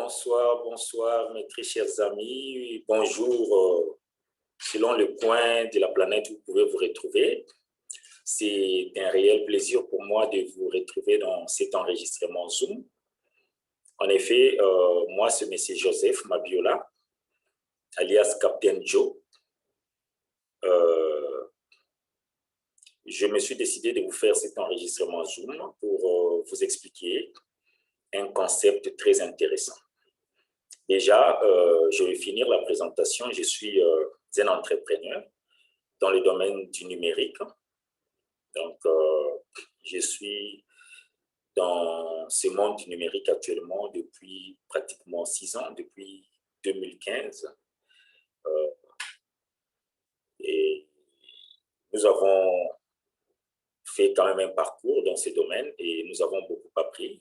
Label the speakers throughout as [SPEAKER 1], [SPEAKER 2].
[SPEAKER 1] Bonsoir, mes très chers amis. Bonjour, selon le coin de la planète où vous pouvez vous retrouver. C'est un réel plaisir pour moi de vous retrouver dans cet enregistrement Zoom. En effet, moi, c'est M. Joseph Mabiola, alias Captain Joe. Je me suis décidé de vous faire cet enregistrement Zoom pour vous expliquer un concept très intéressant. Déjà, je vais finir la présentation. Je suis un entrepreneur dans le domaine du numérique. Donc, je suis dans ce monde du numérique actuellement depuis pratiquement 6 ans, depuis 2015. Et nous avons fait quand même un parcours dans ce domaine et nous avons beaucoup appris.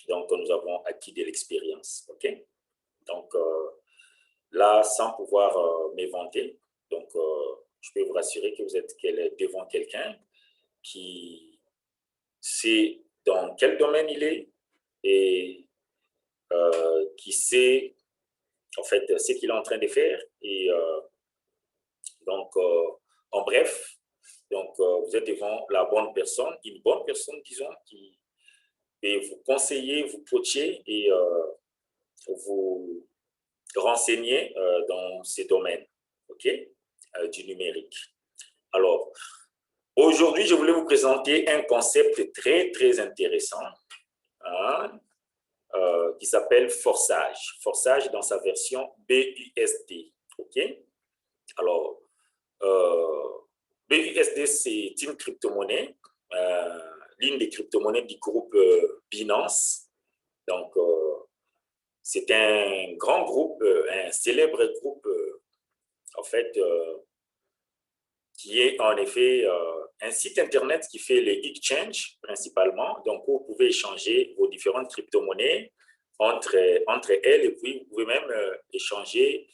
[SPEAKER 1] Donc, nous avons acquis de l'expérience. OK? Donc, là, sans pouvoir m'éventer, donc, je peux vous rassurer que vous êtes devant quelqu'un qui sait dans quel domaine il est et qui sait, en fait, ce qu'il est en train de faire. Et donc, en bref, donc, vous êtes devant la bonne personne, une bonne personne, disons, qui peut vous conseiller, vous coacher et vous renseigner dans ces domaines, OK, du numérique. Alors, aujourd'hui, je voulais vous présenter un concept très, très intéressant hein, qui s'appelle forçage. Forçage dans sa version BUSD, OK. Alors, BUSD, c'est une crypto-monnaie, l'une des crypto-monnaies du groupe Binance. Donc, c'est un grand groupe, un célèbre groupe, en fait, qui est en effet un site internet qui fait les exchanges principalement, donc où vous pouvez échanger vos différentes crypto-monnaies entre elles, et puis vous pouvez même échanger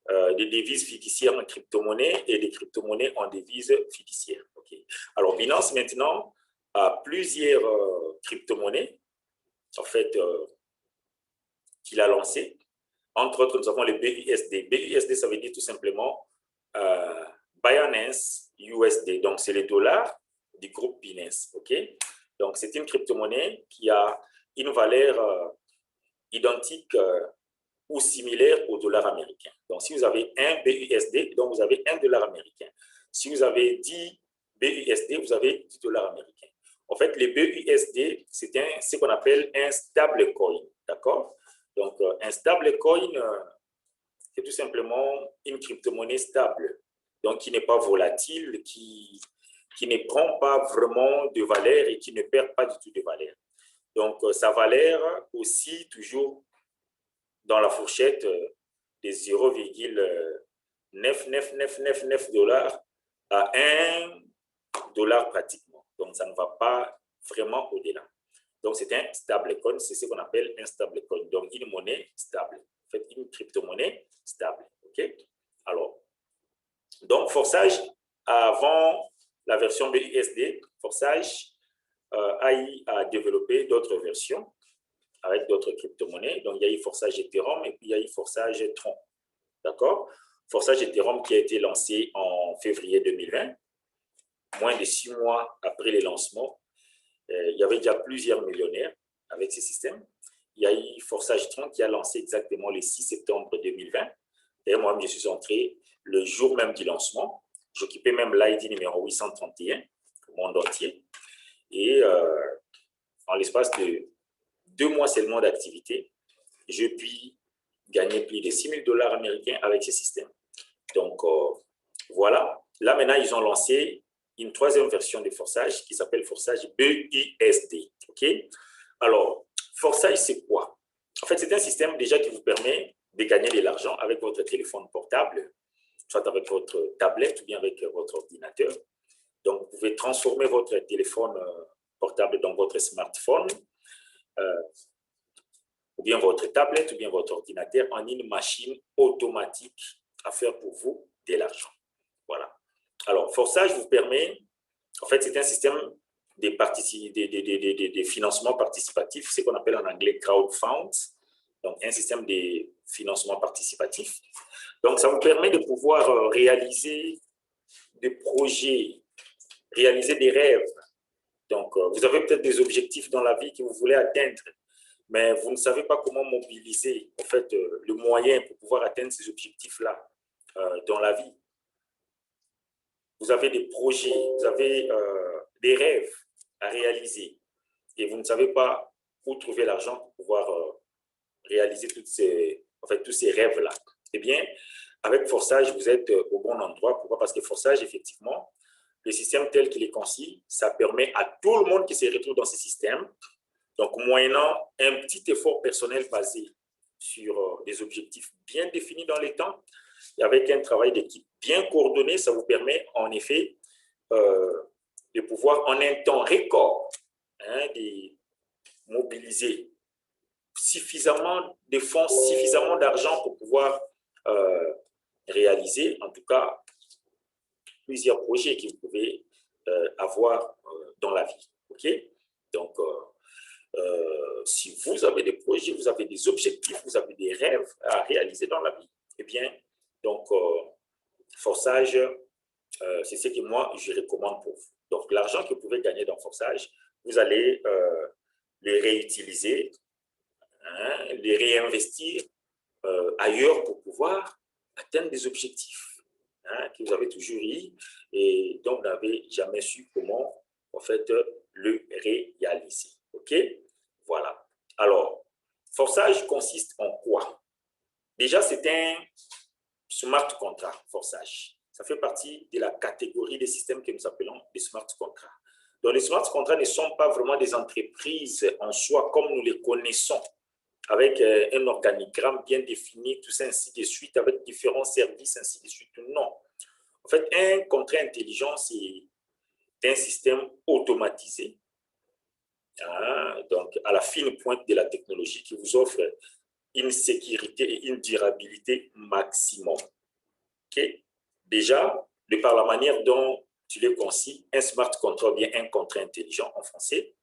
[SPEAKER 1] des devises fiduciaires en crypto-monnaie et des crypto-monnaies en devises fiduciaires. Okay. Alors, Binance maintenant a plusieurs crypto-monnaies, en fait, qu'il a lancé. Entre autres, nous avons le BUSD. BUSD, ça veut dire tout simplement Binance USD. Donc, c'est les dollars du groupe Binance. Okay? Donc, c'est une crypto-monnaie qui a une valeur identique ou similaire au dollar américain. Donc, si vous avez un BUSD, donc vous avez $1 américain. Si vous avez 10 BUSD, vous avez $10 américains. En fait, les BUSD, c'est ce qu'on appelle un stablecoin. D'accord? Donc, un stablecoin, c'est tout simplement une crypto-monnaie stable, donc qui n'est pas volatile, qui ne prend pas vraiment de valeur et qui ne perd pas du tout de valeur. Donc, sa valeur aussi toujours dans la fourchette de 0,99999 dollars à $1 pratiquement. Donc, ça ne va pas vraiment au-delà. Donc, c'est un stablecoin, c'est ce qu'on appelle un stablecoin. Donc, une monnaie stable. En fait, une crypto-monnaie stable. OK? Alors, donc, Forçage, avant la version BUSD, Forçage a développé d'autres versions avec d'autres crypto-monnaies. Donc, il y a eu Forçage Ethereum et puis il y a eu Forçage Tron. D'accord? Forçage Ethereum qui a été lancé en février 2020, moins de 6 mois après le lancement. Il y avait déjà plusieurs millionnaires avec ce système. Il y a eu Forçage Tron qui a lancé exactement le 6 septembre 2020. D'ailleurs, moi-même, je suis entré le jour même du lancement. J'occupais même l'ID numéro 831 au monde entier. Et en l'espace de 2 mois seulement d'activité, je puis gagner plus de $6 000 américains avec ce système. Donc, voilà. Là, maintenant, ils ont lancé une troisième version de Forçage qui s'appelle Forçage BUSD. OK? Alors, Forçage, c'est quoi? En fait, c'est un système déjà qui vous permet de gagner de l'argent avec votre téléphone portable, soit avec votre tablette ou bien avec votre ordinateur. Donc, vous pouvez transformer votre téléphone portable dans votre smartphone, ou bien votre tablette, ou bien votre ordinateur en une machine automatique à faire pour vous de l'argent. Voilà. Alors, Forçage vous permet, en fait, c'est un système de financement participatif, ce qu'on appelle en anglais crowdfund. donc un système de financement participatif. Donc, ça vous permet de pouvoir réaliser des projets, réaliser des rêves. Donc, vous avez peut-être des objectifs dans la vie que vous voulez atteindre, mais vous ne savez pas comment mobiliser, en fait, le moyen pour pouvoir atteindre ces objectifs-là dans la vie. Vous avez des projets, vous avez des rêves à réaliser et vous ne savez pas où trouver l'argent pour pouvoir réaliser tous ces rêves-là. Eh bien, avec Forsage, vous êtes au bon endroit. Pourquoi? Parce que Forsage, effectivement, le système tel qu'il est conçu, ça permet à tout le monde qui se retrouve dans ce système, donc moyennant un petit effort personnel basé sur des objectifs bien définis dans les temps, et avec un travail d'équipe bien coordonné, ça vous permet en effet de pouvoir en un temps record de mobiliser suffisamment de fonds, suffisamment d'argent pour pouvoir réaliser, en tout cas, plusieurs projets que vous pouvez avoir dans la vie. OK? Donc, si vous avez des projets, vous avez des objectifs, vous avez des rêves à réaliser dans la vie, eh bien, donc, Forsage, c'est ce que moi, je recommande pour vous. Donc, l'argent que vous pouvez gagner dans Forsage, vous allez les réutiliser, les réinvestir ailleurs pour pouvoir atteindre des objectifs que vous avez toujours eu et dont vous n'avez jamais su comment, en fait, le réaliser. OK? Voilà. Alors, Forsage consiste en quoi? Déjà, c'est un smart contract, Forsage. Ça fait partie de la catégorie des systèmes que nous appelons des smart contracts. Donc, les smart contracts ne sont pas vraiment des entreprises en soi comme nous les connaissons, avec un organigramme bien défini, tout ça, ainsi de suite, avec différents services, ainsi de suite. Non. En fait, un contrat intelligent, c'est un système automatisé, donc à la fine pointe de la technologie qui vous offre une sécurité et une durabilité maximum. Okay? Déjà, de par la manière dont tu l'as conçu, un smart contract, bien un contrat intelligent en français,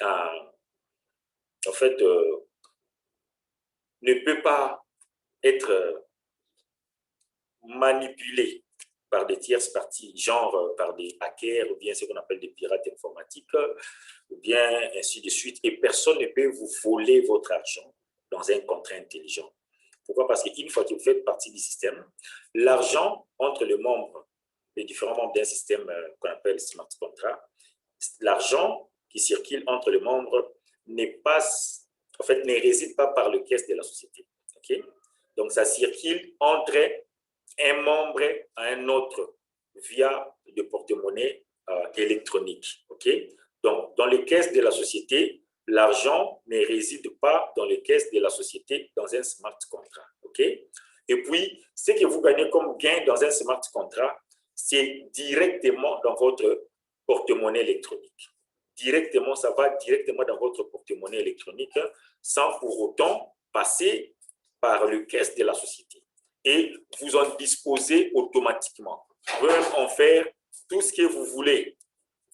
[SPEAKER 1] en fait, ne peut pas être manipulé par des tierces parties, genre par des hackers ou bien ce qu'on appelle des pirates informatiques, ou bien ainsi de suite. Et personne ne peut vous voler votre argent dans un contrat intelligent. Pourquoi? Parce qu'une fois que vous faites partie du système, l'argent entre les membres, les différents membres d'un système qu'on appelle smart contract, l'argent qui circule entre les membres n'est pas, en fait, ne réside pas par le caisse de la société. Okay? Donc, ça circule entre un membre à un autre via le porte-monnaie électronique. Okay? Donc, dans les caisses de la société, l'argent ne réside pas dans les caisses de la société dans un smart contract. Okay? Et puis, ce que vous gagnez comme gain dans un smart contract, c'est directement dans votre porte-monnaie électronique. Directement, ça va directement dans votre porte-monnaie électronique sans pour autant passer par le caisse de la société. Et vous en disposez automatiquement. Vous pouvez même en faire tout ce que vous voulez.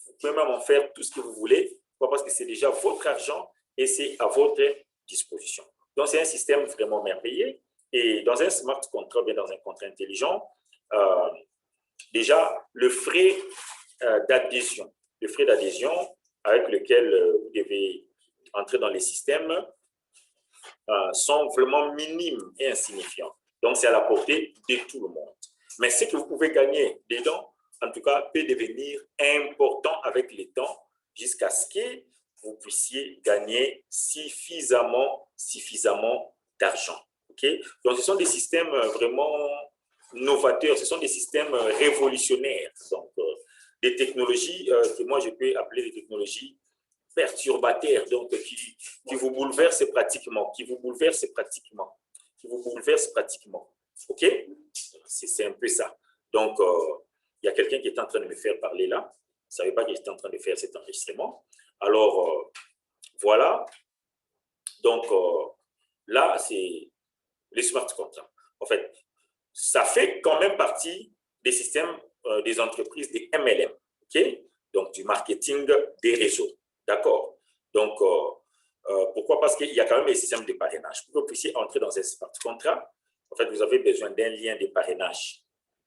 [SPEAKER 1] Vous pouvez même en faire tout ce que vous voulez, parce que c'est déjà votre argent et c'est à votre disposition. Donc, c'est un système vraiment merveilleux. Et dans un smart contract, bien dans un contrat intelligent, déjà, le frais d'adhésion avec lequel vous devez entrer dans les systèmes sont vraiment minimes et insignifiants. Donc, c'est à la portée de tout le monde. Mais ce que vous pouvez gagner dedans, en tout cas, peut devenir important avec le temps jusqu'à ce que vous puissiez gagner suffisamment d'argent. Okay? Donc, ce sont des systèmes vraiment novateurs, ce sont des systèmes révolutionnaires. Donc, des technologies que moi, je peux appeler des technologies perturbateurs, donc qui vous bouleversent pratiquement, OK? C'est un peu ça. Donc, il y a quelqu'un qui est en train de me faire parler là. Je ne savais pas que j'étais en train de faire cet enregistrement. Alors, voilà. Donc, là, c'est les smart contracts. En fait, ça fait quand même partie des systèmes des entreprises des MLM, OK? Donc, du marketing des réseaux. D'accord? Donc, Pourquoi? Parce qu'il y a quand même un système de parrainage. Pour que vous puissiez entrer dans un smart contract, en fait, vous avez besoin d'un lien de parrainage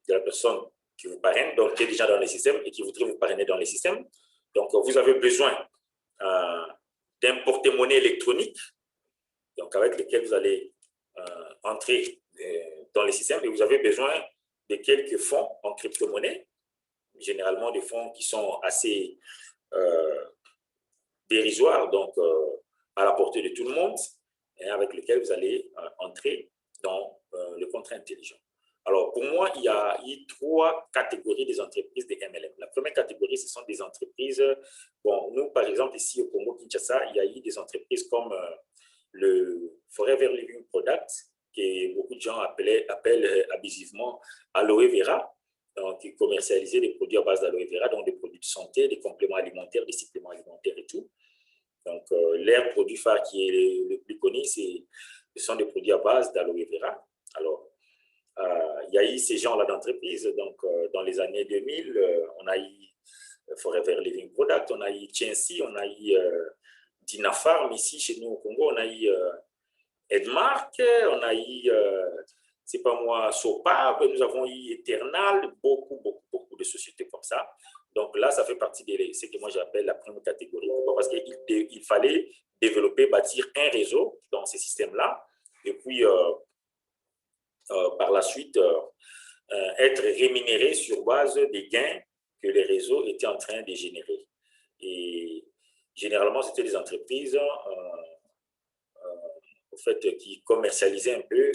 [SPEAKER 1] de la personne qui vous parraine, donc qui est déjà dans le système et qui voudrait vous parrainer dans le système. Donc, vous avez besoin d'un porte-monnaie électronique, donc avec lequel vous allez entrer dans le système, et vous avez besoin de quelques fonds en crypto-monnaie, généralement des fonds qui sont assez dérisoires, donc à la portée de tout le monde, et avec lequel vous allez entrer dans le contrat intelligent. Alors, pour moi, il y a trois catégories des entreprises de MLM. La première catégorie, ce sont des entreprises, bon, nous, par exemple, ici au Congo-Kinshasa, il y a eu des entreprises comme le Forever Living Product, que beaucoup de gens appellent abusivement Aloe Vera, donc qui commercialisait des produits à base d'aloe vera, donc des produits de santé, des compléments alimentaires, des suppléments alimentaires et tout. Donc, leur produit phare qui est le plus connu, ce sont des produits à base d'aloe vera. Alors, il y a eu ces gens-là d'entreprise. Donc, dans les années 2000, on a eu Forever Living Product, on a eu Tiensi, on a eu Dinafarm ici chez nous au Congo, on a eu Edmark, on a eu, c'est pas moi, Sopab, nous avons eu Eternal, beaucoup de sociétés comme ça. Donc là, ça fait partie de ce que moi j'appelle la première catégorie. Pourquoi? Parce qu'il fallait développer, bâtir un réseau dans ces systèmes-là, et puis par la suite, être rémunéré sur base des gains que les réseaux étaient en train de générer. Et généralement, c'était des entreprises au fait, qui commercialisaient un peu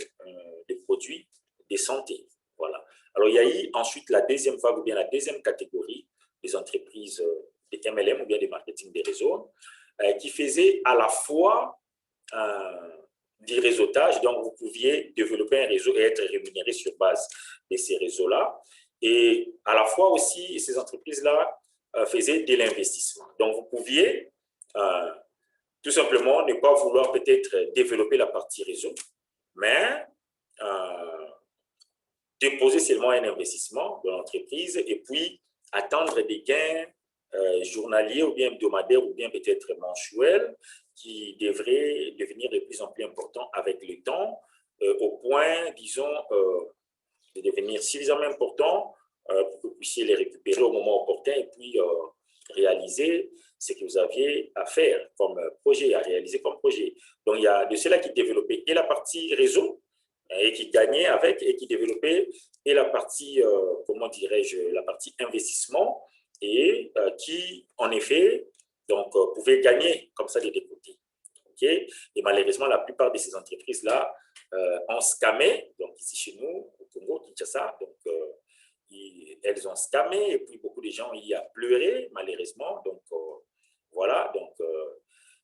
[SPEAKER 1] des produits de santé. Voilà. Alors, il y a eu ensuite la deuxième vague, ou bien la deuxième catégorie des entreprises des MLM, ou bien des marketing des réseaux, qui faisaient à la fois du réseautage, donc vous pouviez développer un réseau et être rémunéré sur base de ces réseaux-là. Et à la fois aussi, ces entreprises-là faisaient de l'investissement. Donc, vous pouviez tout simplement ne pas vouloir peut-être développer la partie réseau, mais déposer seulement un investissement dans l'entreprise et puis attendre des gains journaliers ou bien hebdomadaires ou bien peut-être mensuels qui devraient devenir de plus en plus importants avec le temps, au point, disons, de devenir suffisamment importants pour que vous puissiez les récupérer au moment opportun et puis réaliser ce que vous aviez à faire comme projet, à réaliser comme projet. Donc, il y a de ceux-là qui développaient et la partie réseau, et qui gagnait avec, et qui développait et la partie, comment dirais-je, la partie investissement, et qui, en effet, donc, pouvait gagner comme ça des deux côtés. Okay? Et malheureusement, la plupart de ces entreprises-là ont scammé, donc ici chez nous, au Congo, Kinshasa, donc elles ont scammé, et puis beaucoup de gens y ont pleuré, malheureusement. Donc, voilà, donc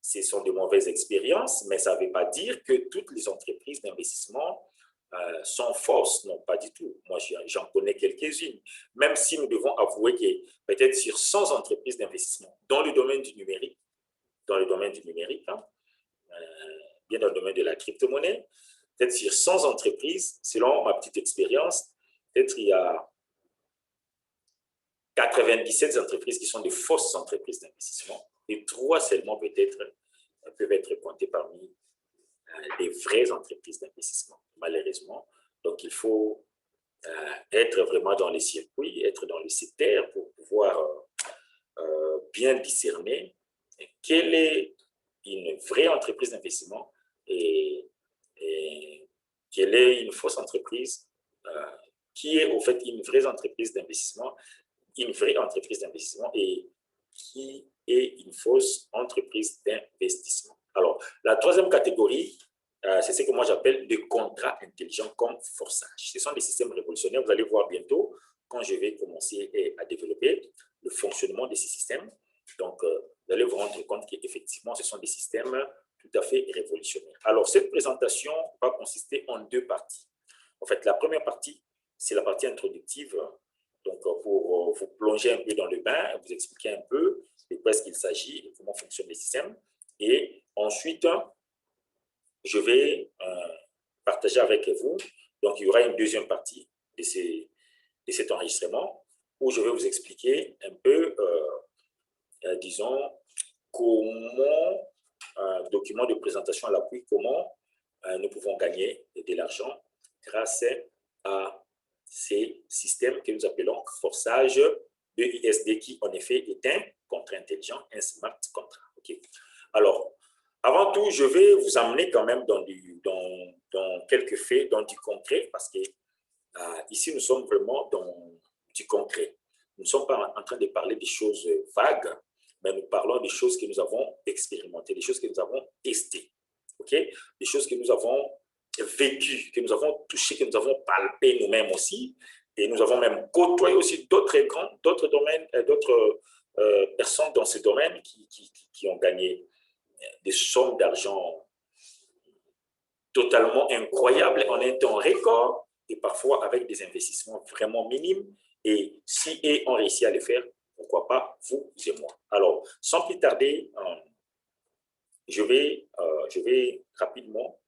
[SPEAKER 1] ce sont de mauvaises expériences, mais ça ne veut pas dire que toutes les entreprises d'investissement sont fausses, non, pas du tout. Moi, j'en connais quelques-unes, même si nous devons avouer que peut-être sur 100 entreprises d'investissement dans le domaine du numérique, hein, bien dans le domaine de la crypto-monnaie, peut-être sur 100 entreprises, selon ma petite expérience, peut-être il y a 97 entreprises qui sont des fausses entreprises d'investissement et 3 seulement peut-être peuvent être comptées parmi des vraies entreprises d'investissement, malheureusement. Donc, il faut être vraiment dans les circuits, être dans le secteur pour pouvoir bien discerner quelle est une vraie entreprise d'investissement et quelle est une fausse entreprise, qui est au fait une vraie entreprise d'investissement, et qui est une fausse entreprise d'investissement. Alors, la troisième catégorie, c'est ce que moi j'appelle des contrats intelligents comme forçage. Ce sont des systèmes révolutionnaires. Vous allez voir bientôt quand je vais commencer à développer le fonctionnement de ces systèmes. Donc, vous allez vous rendre compte qu'effectivement, ce sont des systèmes tout à fait révolutionnaires. Alors, cette présentation va consister en deux parties. En fait, la première partie, c'est la partie introductive. Donc, pour vous plonger un peu dans le bain, vous expliquer un peu de quoi est-ce qu'il s'agit et comment fonctionnent les systèmes. Et ensuite, je vais partager avec vous. Donc, il y aura une deuxième partie de cet enregistrement où je vais vous expliquer un peu, disons, comment document de présentation à l'appui comment nous pouvons gagner de l'argent grâce à ces systèmes que nous appelons forçage de ISD, qui en effet est un contrat intelligent, un smart contract. Okay. Alors, avant tout, je vais vous amener quand même dans quelques faits, dans du concret, parce que ici, nous sommes vraiment dans du concret. Nous ne sommes pas en train de parler des choses vagues, mais nous parlons des choses que nous avons expérimentées, des choses que nous avons testées, okay? Des choses que nous avons vécues, que nous avons touchées, que nous avons palpées nous-mêmes aussi, et nous avons même côtoyé aussi d'autres domaines, d'autres personnes dans ce domaine qui ont gagné des sommes d'argent totalement incroyables en un temps record, et parfois avec des investissements vraiment minimes. Et si on réussit à le faire, pourquoi pas vous et moi. Alors, sans plus tarder, je vais rapidement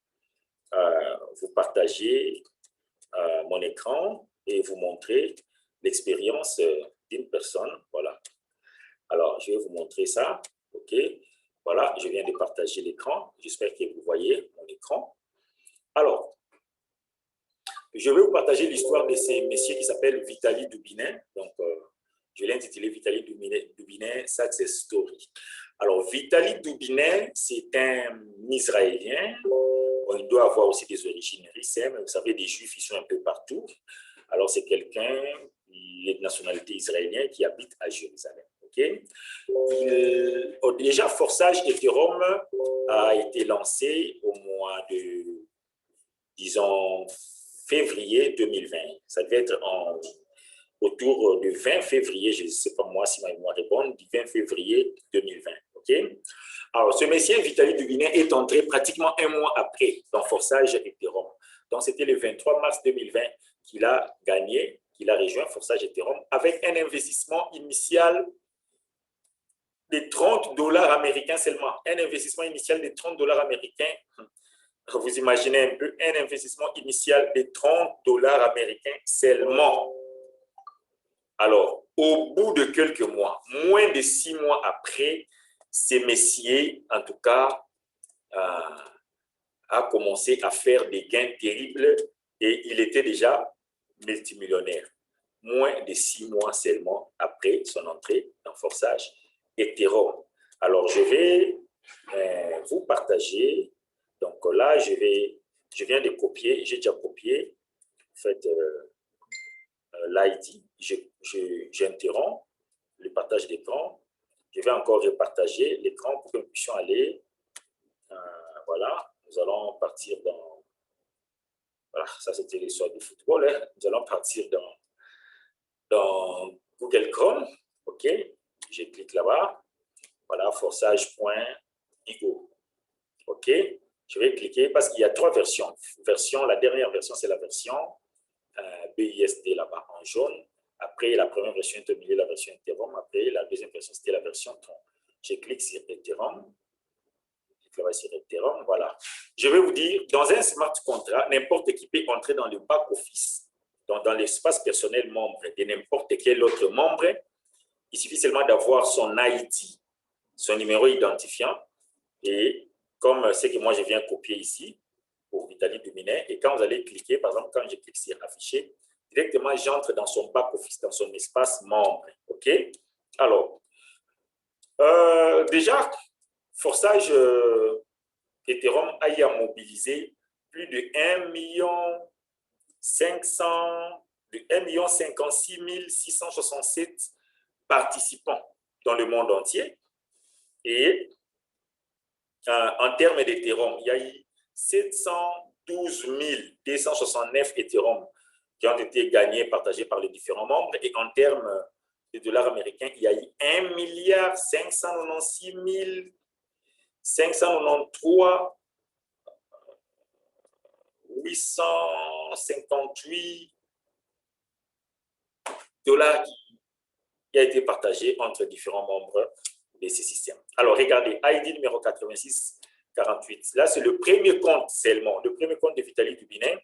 [SPEAKER 1] vous partager mon écran et vous montrer l'expérience d'une personne. Voilà. Alors, je vais vous montrer ça. OK. Voilà, je viens de partager l'écran. J'espère que vous voyez mon écran. Alors, je vais vous partager l'histoire de ces messieurs qui s'appellent Vitali Dubinin. Donc, je l'ai intitulé Vitali Dubinin Success Story. Alors, Vitali Dubinin, c'est un Israélien. Bon, il doit avoir aussi des origines russes, mais vous savez, des Juifs, ils sont un peu partout. Alors, c'est quelqu'un qui est de nationalité israélienne qui habite à Jérusalem. Okay? Déjà, Forçage Ethereum a été lancé au mois de, disons, février 2020. Ça devait être autour du 20 février, je ne sais pas moi si ma mémoire est bonne, du 20 février 2020. Okay? Alors, ce monsieur Vitali Dubinin est entré pratiquement un mois après dans Forçage Ethereum. Donc, c'était le 23 mars 2020 qu'il a gagné, qu'il a rejoint Forçage Ethereum avec un investissement initial de $30 américains seulement. Un investissement initial de $30 américains. Vous imaginez un peu, un investissement initial de $30 américains seulement. Alors, au bout de quelques mois, moins de 6 mois après, ces messieurs, en tout cas, a commencé à faire des gains terribles et il était déjà multimillionnaire. Moins de 6 mois seulement après son entrée dans Forçage Ethereum. Alors, je vais vous partager. Donc là, je viens de copier, j'ai déjà copié en fait, l'ID. J'interromps le partage d'écran. Je vais encore repartager l'écran pour que nous puissions aller. Voilà, nous allons partir dans. Voilà, ça c'était l'histoire du football. Hein. Nous allons partir dans Google Chrome. OK, je clique là-bas. Voilà, forçage.io. OK, je vais cliquer parce qu'il y a 3 versions. La dernière version, c'est la version BISD là-bas en jaune. Après, la première version est au milieu, la version Ethereum. Après, la deuxième version, c'était la version Tron. Je clique sur Ethereum. Je clique sur Ethereum. Voilà. Je vais vous dire, dans un smart contract, n'importe qui peut entrer dans le back-office, dans l'espace personnel membre de n'importe quel autre membre. Il suffit seulement d'avoir son ID, son numéro identifiant. Et comme ce que moi, je viens copier ici, pour Vitali Dubinin, et quand vous allez cliquer, par exemple, quand je clique sur afficher, directement, j'entre dans son back-office, dans son espace membre. OK? Alors, déjà, Forçage Ethereum a mobilisé plus de 1 56 667 participants dans le monde entier. Et en termes d'Ethereum, il y a eu 712 269 Ethereum qui ont été gagnés, partagés par les différents membres. Et en termes de dollars américains, il y a eu 1 596 593 858 dollars qui a été partagé entre différents membres de ces systèmes. Alors, regardez, ID numéro 8648. Là, c'est le premier compte seulement. Le premier compte de Vitali Dubinin.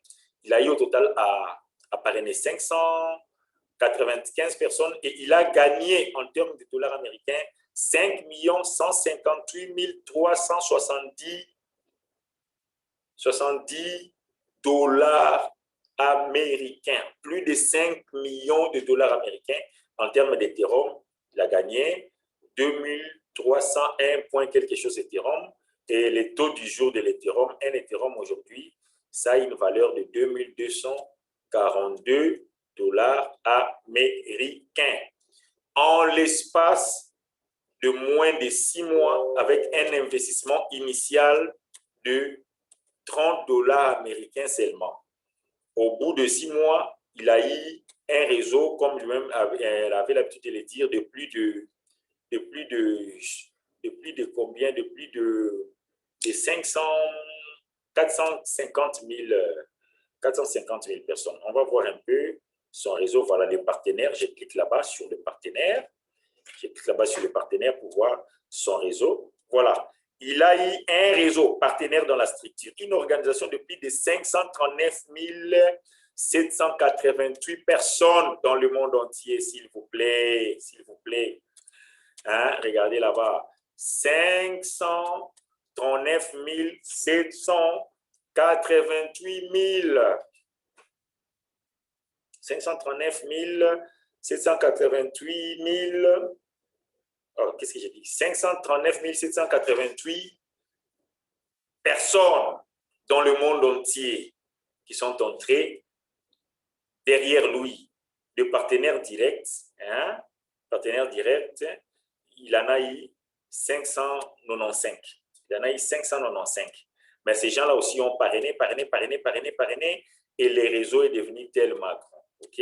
[SPEAKER 1] Il a eu au total à parrainer 595 personnes et il a gagné en termes de dollars américains 5 158 370 dollars américains. Plus de 5 millions de dollars américains en termes d'Ethereum. Il a gagné 2301 points quelque chose Ethereum. Et le taux du jour de l'Ethereum, un Ethereum aujourd'hui, ça a une valeur de 2242 dollars américains. En l'espace de moins de 6 mois, avec un investissement initial de 30 dollars américains seulement. Au bout de 6 mois, il a eu un réseau, comme lui-même avait l'habitude de le dire, de plus de combien? De plus de 450 000 personnes. On va voir un peu son réseau. Voilà les partenaires. Je clique là-bas sur le partenaire. Je clique là-bas sur le partenaire pour voir son réseau. Voilà. Il a eu un réseau partenaire dans la structure, une organisation de plus de 539 788 personnes dans le monde entier, s'il vous plaît, s'il vous plaît. Hein? Regardez là-bas, 539 788 000. 539 788 000. Oh, qu'est-ce que j'ai dit? 539 788 personnes dans le monde entier qui sont entrées derrière lui. Le partenaire direct, hein? Partenaire direct, il en a eu 595. Il en a eu 595. Mais ces gens-là aussi ont parrainé, et le réseau est devenu tellement grand. OK?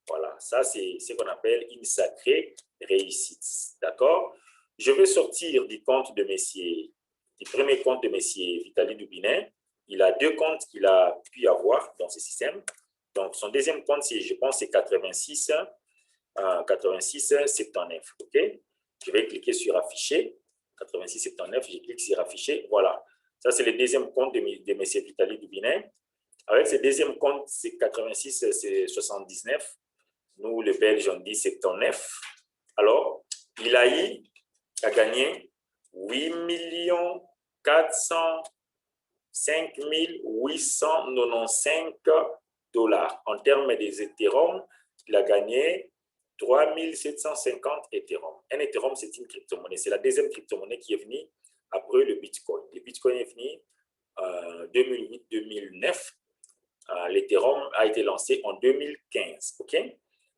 [SPEAKER 1] Voilà, ça c'est ce qu'on appelle une sacrée réussite. D'accord? Je vais sortir du compte de messieurs, du premier compte de messieurs Vitaly Dubinin. Il a 2 comptes qu'il a pu avoir dans ce système. Donc, son deuxième compte, je pense, c'est 86 79. OK? Je vais cliquer sur afficher. 86 79, je clique sur afficher. Voilà. Ça, c'est le deuxième compte de M. Vitaly Dubinin. Avec ce deuxième compte, c'est 86 79. Nous, les Belges, on dit 79. Alors, il a gagné 8 405 895 dollars. En termes des Ethereum, il a gagné 3 750 Ethereum. Un Ethereum, c'est une crypto-monnaie. C'est la deuxième crypto-monnaie qui est venue après le Bitcoin. Le Bitcoin est venu en 2008-2009. L'Ethereum a été lancé en 2015. OK?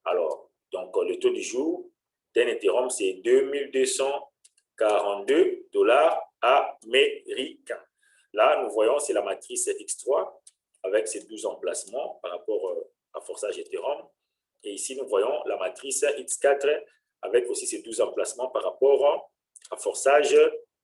[SPEAKER 1] Alors, donc, le taux du jour d'un Ethereum, c'est 2242 dollars américains. Là, nous voyons, c'est la matrice X3 avec ses 12 emplacements par rapport à forçage Ethereum. Et ici, nous voyons la matrice X4 avec aussi ses 12 emplacements par rapport à forçage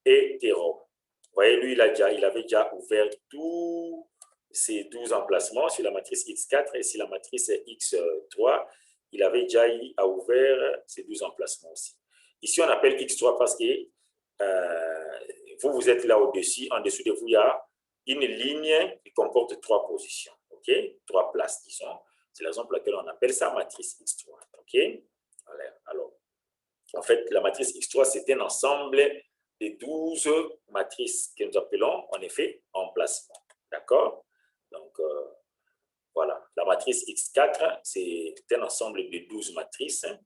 [SPEAKER 1] Ethereum. Vous voyez, lui, il avait déjà ouvert tous ces 12 emplacements sur la matrice X4 et sur la matrice X3. Il avait déjà ouvert ces 12 emplacements aussi. Ici, on appelle X3 parce que vous êtes là au-dessus. En dessous de vous, il y a une ligne qui comporte 3 positions. OK? 3 places, disons. C'est la raison pour laquelle on appelle ça matrice X3. OK? Alors, en fait, la matrice X3, c'est un ensemble de 12 matrices que nous appelons, en effet, emplacements. D'accord? Donc, voilà. La matrice X4, c'est un ensemble de 12 matrices, hein,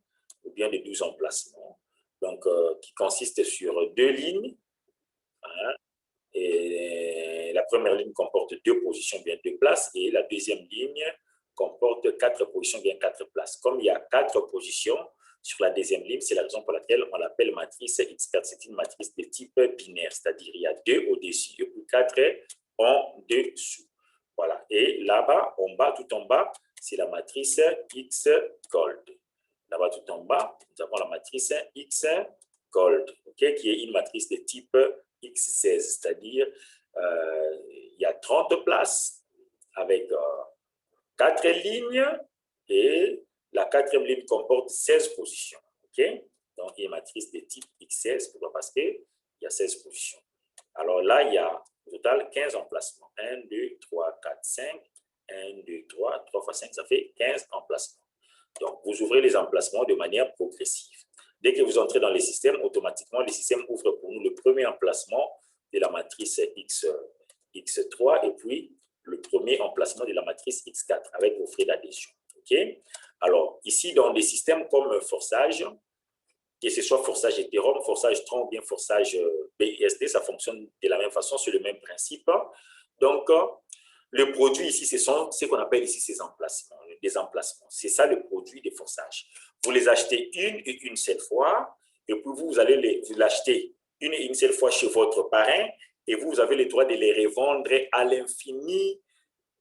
[SPEAKER 1] ou bien de 12 emplacements, donc, qui consiste sur 2 lignes. Hein, et la première ligne comporte 2 positions, bien 2 places, et la deuxième ligne comporte 4 positions, bien 4 places. Comme il y a 4 positions sur la deuxième ligne, c'est la raison pour laquelle on l'appelle matrice X4. C'est une matrice de type binaire, c'est-à-dire il y a 2 au-dessus et puis 4 en dessous. Voilà. Et là-bas, en bas, tout en bas, c'est la matrice X gold. Là-bas, tout en bas, nous avons la matrice X gold, okay, qui est une matrice de type X16, c'est-à-dire il y a 30 places avec 4 lignes et la 4e ligne comporte 16 positions. Okay? Donc, il y a une matrice de type X16, pourquoi? Parce qu'il y a 16 positions. Alors là, il y a au total 15 emplacements. 1, 2, 3, 4, 5. 1, 2, 3. 3 fois 5, ça fait 15 emplacements. Donc, vous ouvrez les emplacements de manière progressive. Dès que vous entrez dans les systèmes, automatiquement, les systèmes ouvrent pour nous le premier emplacement de la matrice X3 et puis le premier emplacement de la matrice X4 avec vos frais d'adhésion. Okay? Alors, ici, dans des systèmes comme forçage, que ce soit forçage hétérom, forçage tronc ou bien forçage BISD, ça fonctionne de la même façon, sur le même principe. Donc, le produit ici, ce sont ce qu'on appelle ici ces emplacements, des emplacements. C'est ça le produit des forçages. Vous les achetez une et une seule fois, et puis vous allez vous l'acheter une et une seule fois chez votre parrain, et vous avez le droit de les revendre à l'infini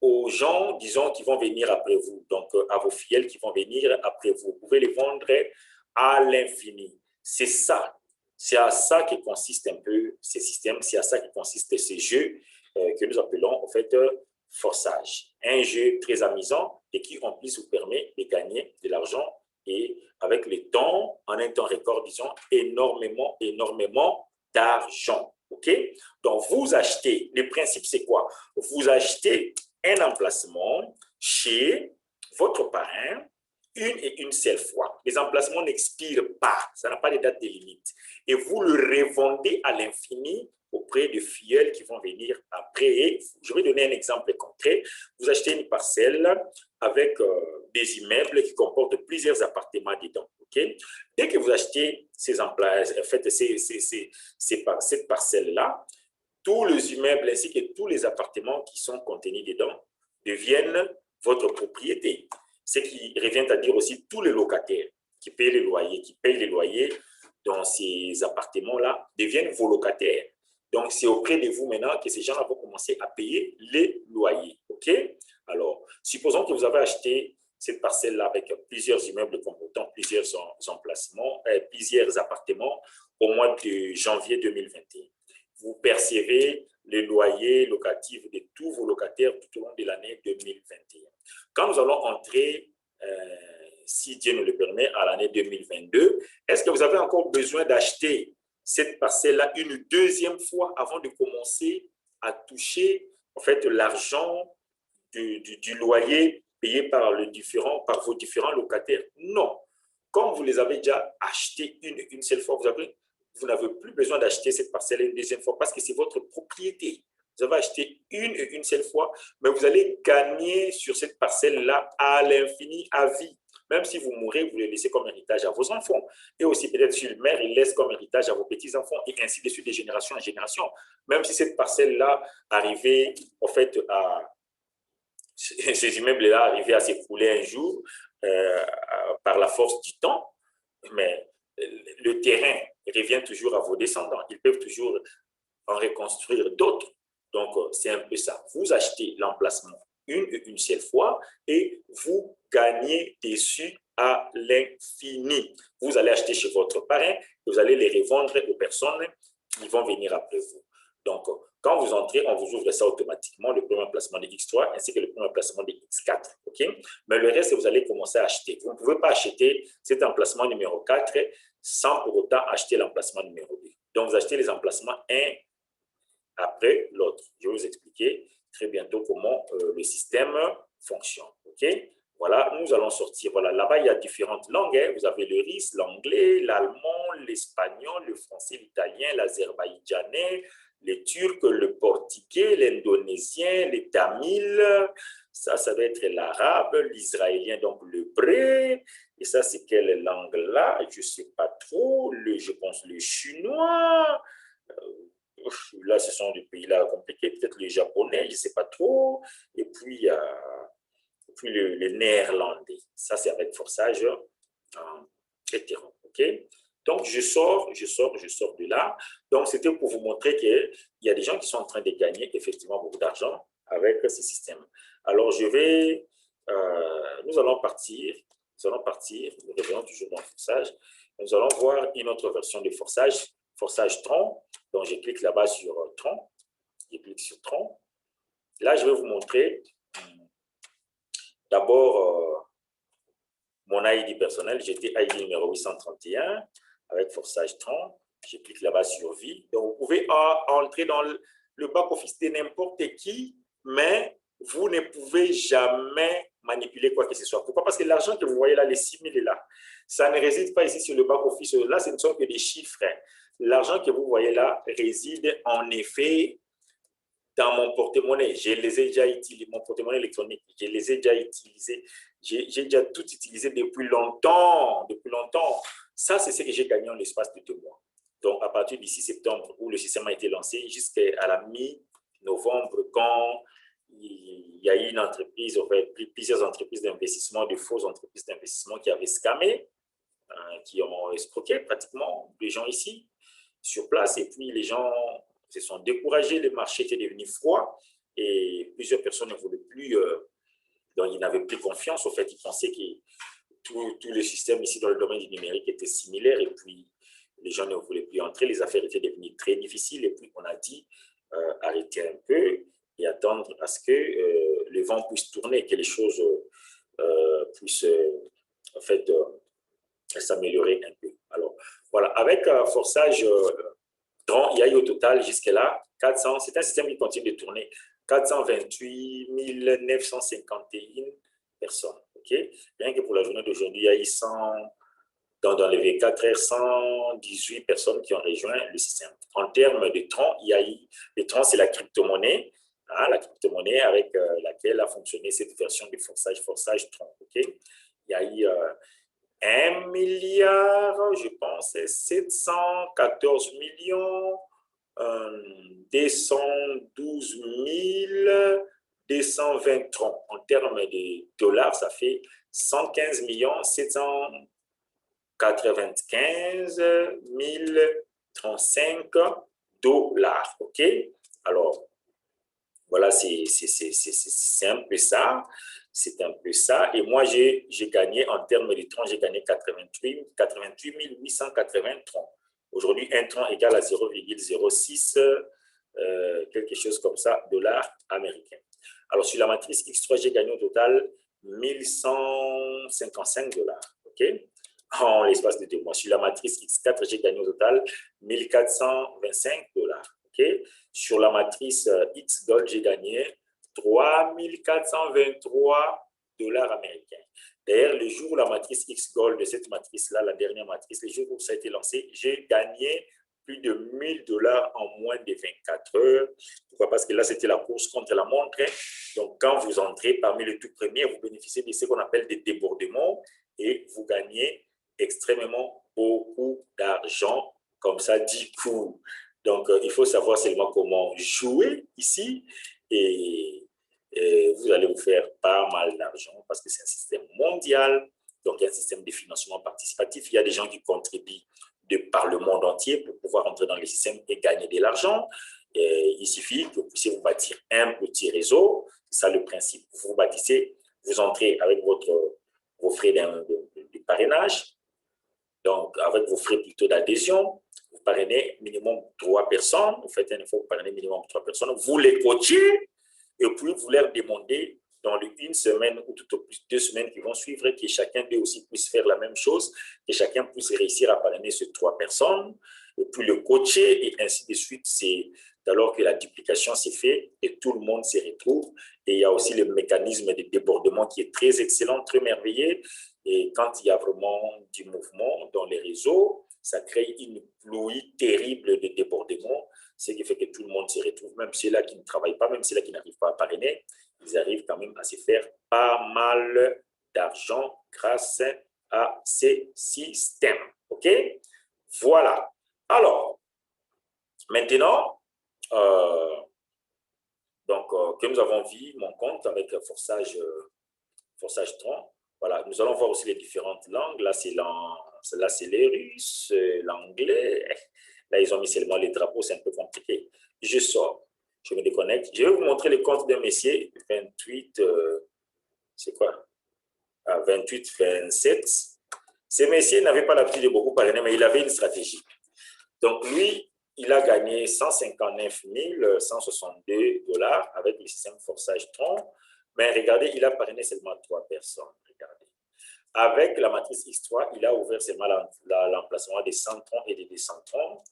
[SPEAKER 1] aux gens, disons, qui vont venir après vous, donc à vos fidèles qui vont venir après vous. Vous pouvez les vendre à l'infini. C'est ça. C'est à ça que consistent un peu ces systèmes, c'est à ça que consistent ces jeux que nous appelons en fait forçage. Un jeu très amusant et qui en plus vous permet de gagner de l'argent et avec le temps, en un temps record, disons, énormément d'argent. OK? Donc, vous achetez, le principe c'est quoi? Vous achetez un emplacement chez votre parrain une et une seule fois. Les emplacements n'expirent pas, ça n'a pas de date de limite. Et vous le revendez à l'infini auprès de fidèles qui vont venir après. Et je vais donner un exemple concret. Vous achetez une parcelle avec des immeubles qui comportent plusieurs appartements dedans. Okay? Dès que vous achetez ces emplacements, en fait, cette parcelle-là, tous les immeubles ainsi que tous les appartements qui sont contenus dedans deviennent votre propriété. Ce qui revient à dire aussi tous les locataires qui payent les loyers dans ces appartements-là deviennent vos locataires. Donc, c'est auprès de vous maintenant que ces gens-là vont commencer à payer les loyers. OK? Alors, supposons que vous avez acheté cette parcelle-là avec plusieurs immeubles comportant plusieurs emplacements, plusieurs appartements au mois de janvier 2021. Vous percevez les loyers locatifs de tous vos locataires tout au long de l'année 2021. Quand nous allons entrer, si Dieu nous le permet, à l'année 2022, est-ce que vous avez encore besoin d'acheter cette parcelle-là une deuxième fois avant de commencer à toucher en fait, l'argent du loyer payé par vos différents locataires? Non. Comme vous les avez déjà achetés une seule fois, vous n'avez plus besoin d'acheter cette parcelle une deuxième fois parce que c'est votre propriété. Vous avez acheté une seule fois, mais vous allez gagner sur cette parcelle-là à l'infini, à vie. Même si vous mourrez, vous le laissez comme héritage à vos enfants. Et aussi, peut-être, si le maire, il laisse comme héritage à vos petits-enfants, et ainsi de suite, de génération en génération. Même si cette parcelle-là arrivait, en fait, ces immeubles-là arrivaient à s'écrouler un jour par la force du temps, mais le terrain revient toujours à vos descendants. Ils peuvent toujours en reconstruire d'autres. Donc, c'est un peu ça. Vous achetez l'emplacement une seule fois et vous gagnez dessus à l'infini. Vous allez acheter chez votre parrain et vous allez les revendre aux personnes qui vont venir après vous. Donc, quand vous entrez, on vous ouvre ça automatiquement, le premier emplacement de X3 ainsi que le premier emplacement de X4. Okay? Mais le reste, vous allez commencer à acheter. Vous ne pouvez pas acheter cet emplacement numéro 4 sans pour autant acheter l'emplacement numéro 2. Donc, vous achetez les emplacements un après l'autre. Je vais vous expliquer très bientôt comment le système fonctionne. Okay? Voilà, nous allons sortir. Voilà, là-bas, il y a différentes langues. Hein. Vous avez le russe, l'anglais, l'allemand, l'espagnol, le français, l'italien, l'azerbaïdjanais, le turc, le portugais, l'indonésien, le tamil. Ça va être l'arabe, l'israélien, donc l'hébreu. Et ça, c'est quelle langue-là? Je ne sais pas trop. Je pense le chinois. Là, ce sont des pays-là compliqués, peut-être le japonais, je ne sais pas trop. Et puis, le néerlandais. Ça, c'est avec forçage hétéro. OK? Donc, je sors de là. Donc, c'était pour vous montrer qu'il y a des gens qui sont en train de gagner effectivement beaucoup d'argent avec ce système. Alors, nous allons partir, nous revenons toujours dans le forçage. Nous allons voir une autre version de forçage tronc. Donc, je clique là-bas sur tronc. Je clique sur tronc. Là, je vais vous montrer d'abord mon ID personnel. J'étais ID numéro 831 avec forçage tronc. Je clique là-bas sur vie. Donc, vous pouvez entrer dans le back-office de n'importe qui, mais vous ne pouvez jamais manipuler quoi que ce soit. Pourquoi? Parce que l'argent que vous voyez là, les 6 000 est là. Ça ne réside pas ici sur le back-office. Là, ce ne sont que des chiffres. L'argent que vous voyez là réside en effet dans mon porte-monnaie. Je les ai déjà utilisés, mon porte-monnaie électronique, je les ai déjà utilisés. J'ai déjà tout utilisé depuis longtemps. Depuis longtemps. Ça, c'est ce que j'ai gagné en l'espace de 2 mois. Donc, à partir d'ici septembre, où le système a été lancé, jusqu'à la mi-novembre, quand il y a eu une entreprise, en fait, plusieurs entreprises d'investissement, de fausses entreprises d'investissement qui avaient scammé, qui ont escroqué pratiquement les gens ici, sur place, et puis les gens se sont découragés, le marché était devenu froid, et plusieurs personnes ne voulaient plus, donc ils n'avaient plus confiance, au fait, ils pensaient que tout le système ici dans le domaine du numérique était similaire, et puis les gens ne voulaient plus entrer, les affaires étaient devenues très difficiles, et puis on a dit arrêter un peu et attendre à ce que le vent puisse tourner, que les choses puissent en fait s'améliorer un peu. Alors voilà, avec Forsage, il y a eu au total jusque-là 400, c'est un système qui continue de tourner, 428 951 personnes. Okay? Rien que pour la journée d'aujourd'hui, il y a eu 100, dans les 24 heures, 118 personnes qui ont rejoint le système. En termes de Tron, il y a eu, le Tron, c'est la crypto-monnaie, hein, la crypto-monnaie avec laquelle a fonctionné cette version de Forsage Tron. Okay? Il y a eu 1 milliard, je pense, 714 millions, 212 220 troncs. En termes de dollars, ça fait 115 795 035 dollars. OK? Alors, voilà, c'est un peu ça. C'est un peu ça. Et moi, j'ai gagné, en termes de troncs, j'ai gagné 88 880 troncs. Aujourd'hui, un tronc égale à 0,06, quelque chose comme ça, dollars américains. Alors, sur la matrice X3, j'ai gagné au total 1155 dollars. OK? En l'espace de 2 mois. Sur la matrice X4, j'ai gagné au total 1425 dollars. Okay? Sur la matrice X Gold, j'ai gagné 3 423 dollars américains. D'ailleurs, le jour où la matrice X Gold de cette matrice-là, la dernière matrice, le jour où ça a été lancé, j'ai gagné plus de 1000 dollars en moins de 24 heures. Pourquoi? Parce que là, c'était la course contre la montre. Donc, quand vous entrez parmi les tout premiers, vous bénéficiez de ce qu'on appelle des débordements et vous gagnez extrêmement beaucoup d'argent, comme ça, 10 coups. Donc, il faut savoir seulement comment jouer ici et vous allez vous faire pas mal d'argent parce que c'est un système mondial, donc il y a un système de financement participatif. Il y a des gens qui contribuent par le monde entier pour pouvoir entrer dans le système et gagner de l'argent. Il suffit que vous puissiez vous bâtir un petit réseau. C'est ça le principe. Vous vous bâtissez, vous entrez avec vos frais de parrainage, donc avec vos frais plutôt d'adhésion. Vous parrainez minimum 3 personnes, vous faites un effort, vous parrainez minimum 3 personnes, vous les coachez et puis vous leur demandez dans une semaine ou tout au plus 2 semaines qui vont suivre que chacun d'eux aussi puisse faire la même chose, que chacun puisse réussir à parrainer ces 3 personnes et puis le coacher et ainsi de suite. C'est alors que la duplication s'est faite et tout le monde se retrouve. Et il y a aussi le mécanisme de débordement qui est très excellent, très merveilleux. Et quand il y a vraiment du mouvement dans les réseaux, ça crée une pluie terrible de débordements, ce qui fait que tout le monde se retrouve, même ceux-là qui ne travaillent pas, même ceux-là qui n'arrivent pas à parrainer, ils arrivent quand même à se faire pas mal d'argent grâce à ces systèmes. OK? Voilà. Alors, maintenant, que nous avons vu mon compte avec Forsage Tron. Voilà, nous allons voir aussi les différentes langues. Là, c'est les Russes, l'anglais. Là, ils ont mis seulement les drapeaux, c'est un peu compliqué. Je sors, je me déconnecte. Je vais vous montrer le compte d'un messier, 28, c'est quoi? 28, 27. Ce messier n'avait pas l'habitude de beaucoup parler, mais il avait une stratégie. Donc, lui, il a gagné 159 162 dollars avec le système Forsage Tron. Mais regardez, il a parrainé seulement 3 personnes. Regardez. Avec la matrice X3, il a ouvert seulement l'emplacement des 100 troncs et des 200 troncs.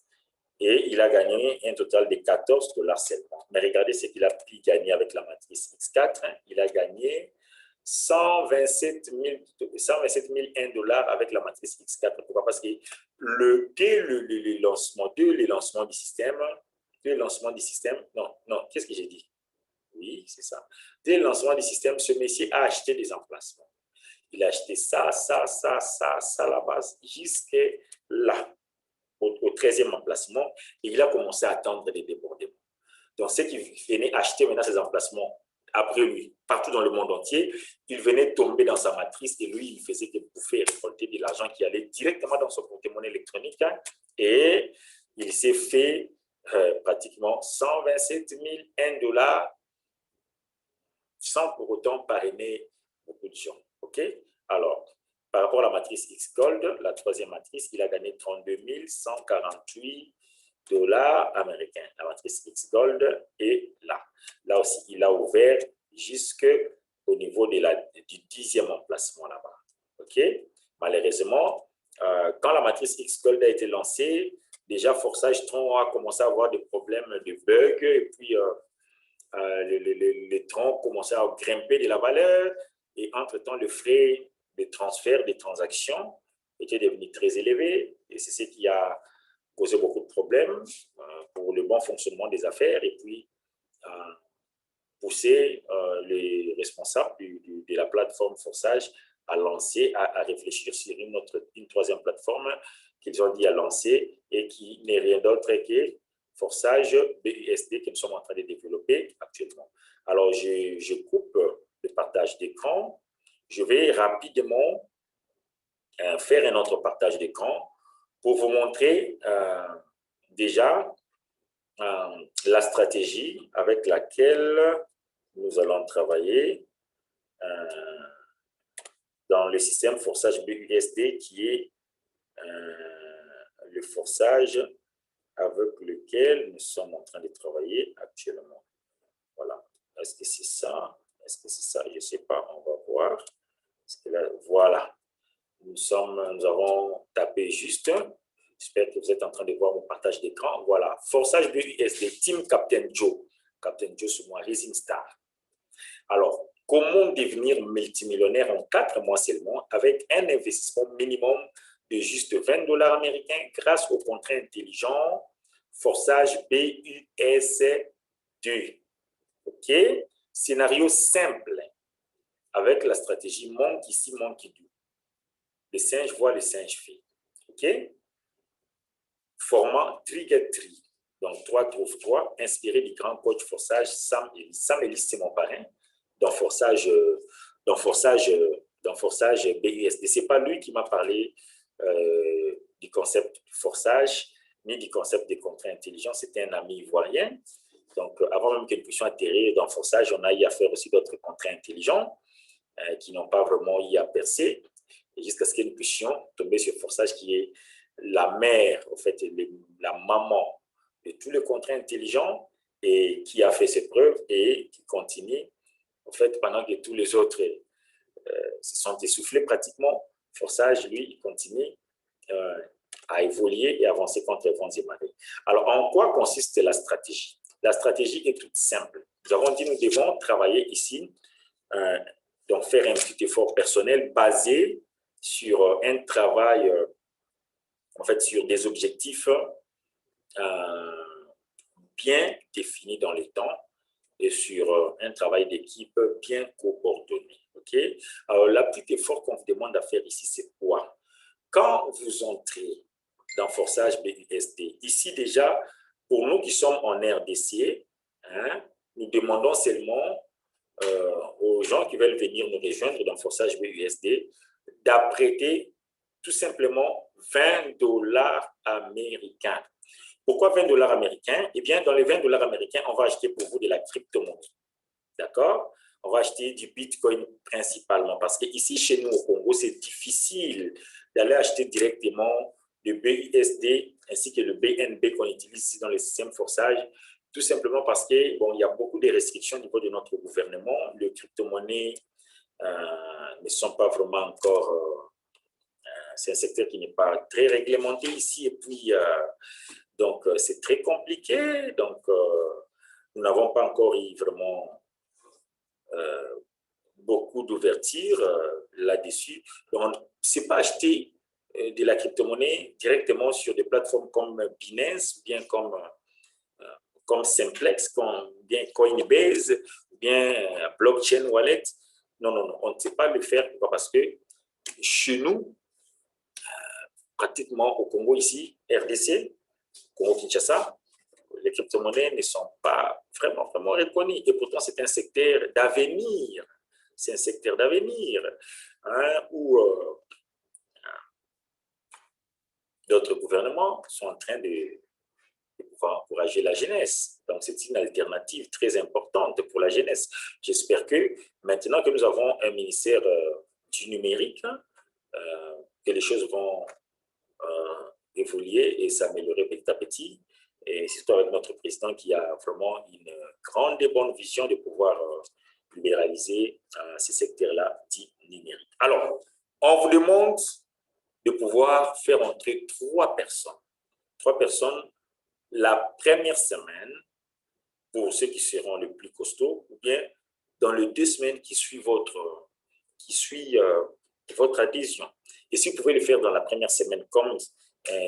[SPEAKER 1] Et il a gagné un total de 14 dollars seulement. Mais regardez ce qu'il a pu gagner avec la matrice X4. Il a gagné 127 001 dollars avec la matrice X4. Pourquoi? Parce que dès le lancement du système, non, qu'est-ce que j'ai dit? Oui, c'est ça. Dès le lancement du système, ce monsieur a acheté des emplacements. Il a acheté ça, à la base, jusqu'à là, au 13e emplacement, et il a commencé à attendre des débordements. Donc, ceux qui venaient acheter maintenant ces emplacements après lui, partout dans le monde entier, il venait tomber dans sa matrice et lui, il faisait que bouffer et récolter de l'argent qui allait directement dans son porte-monnaie électronique, hein, et il s'est fait pratiquement 127 001 dollars sans pour autant parrainer beaucoup de gens. OK? Alors, par rapport à la matrice X-Gold, la troisième matrice, il a gagné 32 148 dollars américains. La matrice X-Gold est là. Là aussi, il a ouvert jusqu'au niveau du 10e emplacement là-bas. OK? Malheureusement, quand la matrice X-Gold a été lancée, déjà Forçage Tron a commencé à avoir des problèmes de bugs et puis les troncs commençaient à grimper de la valeur et entre-temps, le frais de transfert des transactions était devenu très élevé et c'est ce qui a causé beaucoup de problèmes pour le bon fonctionnement des affaires et puis pousser les responsables de la plateforme Forçage à lancer, à réfléchir sur une troisième plateforme qu'ils ont dit à lancer et qui n'est rien d'autre que Forçage BUSD que nous sommes en train de développer actuellement. Alors, je coupe le partage d'écran. Je vais rapidement faire un autre partage d'écran pour vous montrer déjà la stratégie avec laquelle nous allons travailler dans le système Forçage BUSD qui est le forçage avec lequel nous sommes en train de travailler actuellement. Voilà. Est-ce que c'est ça? Est-ce que c'est ça? Je ne sais pas. On va voir. Là, voilà. Nous avons tapé juste. J'espère que vous êtes en train de voir mon partage d'écran. Voilà. Forçage BUSD, Team Captain Joe. Captain Joe sur moi, Rising Star. Alors, comment devenir multimillionnaire en 4 mois seulement avec un investissement minimum de juste 20 dollars américains grâce au contrat intelligent Forçage BUSD. OK? Scénario simple avec la stratégie Monkey see, Monkey do. Le singe voit, le singe fait. OK? Format Trigger Tree. Donc, 3 trouve 3, inspiré du grand coach Forçage Sam Ellis. Sam Ellis, c'est mon parrain dans Forçage BUSD. Ce n'est pas lui qui m'a parlé du concept du forçage, ni du concept des contrats intelligents. C'était un ami ivoirien. Donc, avant même que nous puissions atterrir dans Forçage, on a eu à faire aussi d'autres contrats intelligents qui n'ont pas vraiment eu à percer. Et jusqu'à ce que nous puissions tomber sur Forçage qui est la mère, en fait, la maman de tous les contrats intelligents et qui a fait ses preuves et qui continue. En fait, pendant que tous les autres se sont essoufflés pratiquement, Forçage, lui, il continue à évoluer et avancer contre les vents et marées. Alors, en quoi consiste la stratégie? La stratégie est toute simple. Nous avons dit que nous devons travailler ici, donc faire un petit effort personnel basé sur un travail, en fait, sur des objectifs bien définis dans les temps et sur un travail d'équipe bien coordonné. Okay? Alors, le petit effort qu'on vous demande à faire ici, c'est quoi? Quand vous entrez dans Forçage BUSD, ici déjà, pour nous qui sommes en RDC, hein, nous demandons seulement aux gens qui veulent venir nous rejoindre dans Forçage BUSD d'apprêter tout simplement 20 dollars américains. Pourquoi 20 dollars américains? Eh bien, dans les 20 dollars américains, on va acheter pour vous de la crypto-monnaie. D'accord? On va acheter du Bitcoin principalement parce qu'ici, chez nous au Congo, c'est difficile d'aller acheter directement le BUSD ainsi que le BNB qu'on utilise ici dans le système Forçage, tout simplement parce que bon, il y a beaucoup de restrictions au niveau de notre gouvernement. Les crypto-monnaies ne sont pas vraiment encore... c'est un secteur qui n'est pas très réglementé ici et puis donc c'est très compliqué. Donc nous n'avons pas encore eu vraiment beaucoup d'ouverture là-dessus. Donc, ce n'est pas acheter de la crypto-monnaie directement sur des plateformes comme Binance, bien comme Simplex, comme bien Coinbase, bien Blockchain Wallet. Non, non, non, on ne sait pas le faire parce que chez nous, pratiquement au Congo ici, RDC, Congo-Kinshasa, les crypto-monnaies ne sont pas vraiment reconnues. Et pourtant, c'est un secteur d'avenir. C'est un secteur d'avenir où d'autres gouvernements sont en train de pouvoir encourager la jeunesse. Donc, c'est une alternative très importante pour la jeunesse. J'espère que maintenant que nous avons un ministère du numérique, que les choses vont évoluer et s'améliorer petit à petit. Et surtout avec notre président qui a vraiment une grande et bonne vision de pouvoir libéraliser ces secteurs-là dits numériques. Alors, on vous demande de pouvoir faire entrer 3 personnes. 3 personnes la première semaine pour ceux qui seront les plus costauds, ou bien dans les 2 semaines qui suivent votre adhésion. Et si vous pouvez le faire dans la première semaine, comme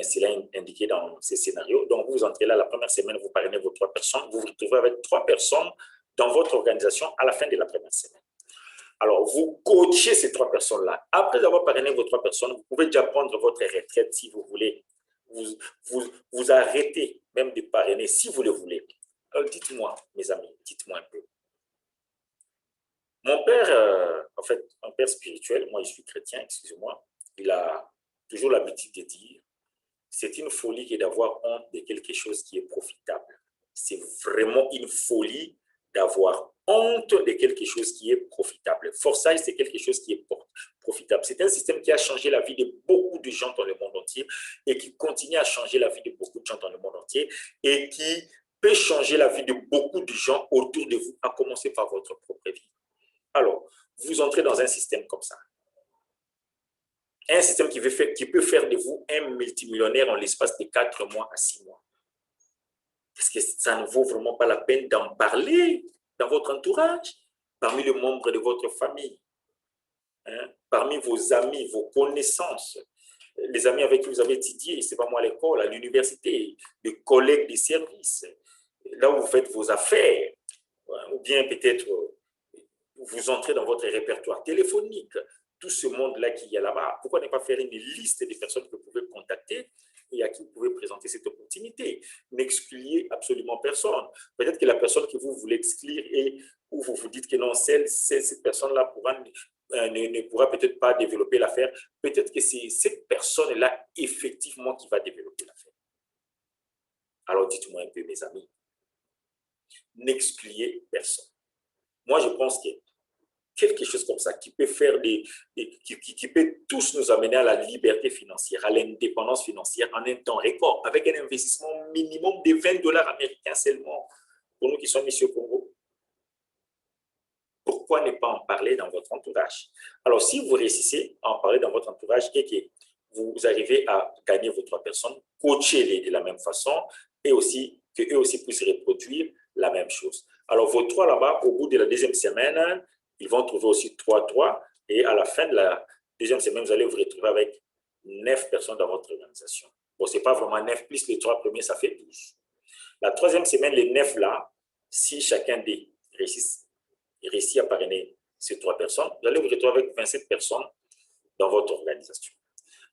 [SPEAKER 1] c'est là indiqué dans ces scénarios, donc vous entrez là la première semaine, vous parrainez vos 3 personnes, vous vous retrouvez avec 3 personnes dans votre organisation à la fin de la première semaine. Alors, vous coachez ces 3 personnes-là. Après avoir parrainé vos 3 personnes, vous pouvez déjà prendre votre retraite si vous voulez. Vous arrêtez même de parrainer si vous le voulez. Alors, dites-moi, mes amis, dites-moi un peu. Mon père, en fait, un père spirituel, moi je suis chrétien, excusez-moi, il a toujours l'habitude de dire, c'est une folie que d'avoir honte de quelque chose qui est profitable. C'est vraiment une folie d'avoir honte de quelque chose qui est profitable. Forsyth, c'est quelque chose qui est profitable. C'est un système qui a changé la vie de beaucoup de gens dans le monde entier et qui continue à changer la vie de beaucoup de gens dans le monde entier et qui peut changer la vie de beaucoup de gens autour de vous, à commencer par votre propre vie. Alors, vous entrez dans un système comme ça. Un système qui peut faire de vous un multimillionnaire en l'espace de 4 mois à 6 mois. Est-ce que ça ne vaut vraiment pas la peine d'en parler dans votre entourage, parmi les membres de votre famille, parmi vos amis, vos connaissances, les amis avec qui vous avez étudié, c'est pas moi à l'école, à l'université, les collègues des services, là où vous faites vos affaires, ou bien peut-être vous entrez dans votre répertoire téléphonique, tout ce monde-là qu'il y a là-bas, pourquoi ne pas faire une liste des personnes que vous pouvez contacter et à qui vous pouvez présenter cette opportunité? N'excluez absolument personne. Peut-être que la personne que vous voulez exclure et où vous vous dites que non, cette personne-là ne pourra peut-être pas développer l'affaire. Peut-être que c'est cette personne-là effectivement qui va développer l'affaire. Alors dites-moi un peu, mes amis, n'excluez personne. Moi, je pense que quelque chose comme ça qui peut faire qui peut tous nous amener à la liberté financière, à l'indépendance financière en un temps record, avec un investissement minimum de $20 américains seulement pour nous qui sommes ici au Congo. Pourquoi ne pas en parler dans votre entourage? Alors, si vous réussissez à en parler dans votre entourage et que vous arrivez à gagner vos 3 personnes, coachez-les de la même façon et aussi qu'eux aussi puissent reproduire la même chose. Alors, vos 3 là-bas, au bout de la 2e semaine, ils vont trouver aussi 3 et à la fin de la 2e semaine, vous allez vous retrouver avec 9 personnes dans votre organisation. Bon, ce n'est pas vraiment 9 plus les 3 premiers, ça fait 12. La 3e semaine, les 9 là, si chacun des réussit à parrainer ces 3 personnes, vous allez vous retrouver avec 27 personnes dans votre organisation.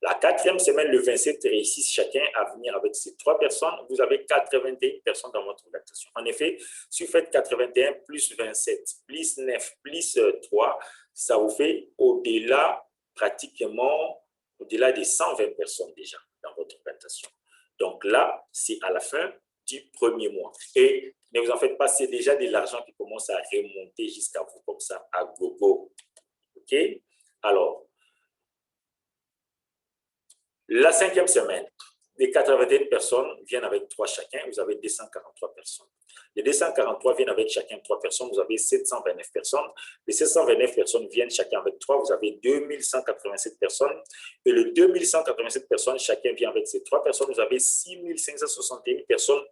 [SPEAKER 1] La 4e semaine, le 27 réussissent chacun à venir avec ces 3 personnes. Vous avez 81 personnes dans votre organisation. En effet, si vous faites 81 plus 27, plus 9, plus 3, ça vous fait au-delà, pratiquement, au-delà des 120 personnes déjà dans votre organisation. Donc là, c'est à la fin du 1er mois. Et ne vous en faites pas, c'est déjà de l'argent qui commence à remonter jusqu'à vous comme ça, à gogo. OK? Alors, la 5e semaine, les 81 personnes viennent avec 3 chacun, vous avez 243 personnes. Les 243 viennent avec chacun 3 personnes, vous avez 729 personnes. Les 729 personnes viennent chacun avec 3, vous avez 2187 personnes. Et les 2187 personnes, chacun vient avec ces 3 personnes, vous avez 6561 personnes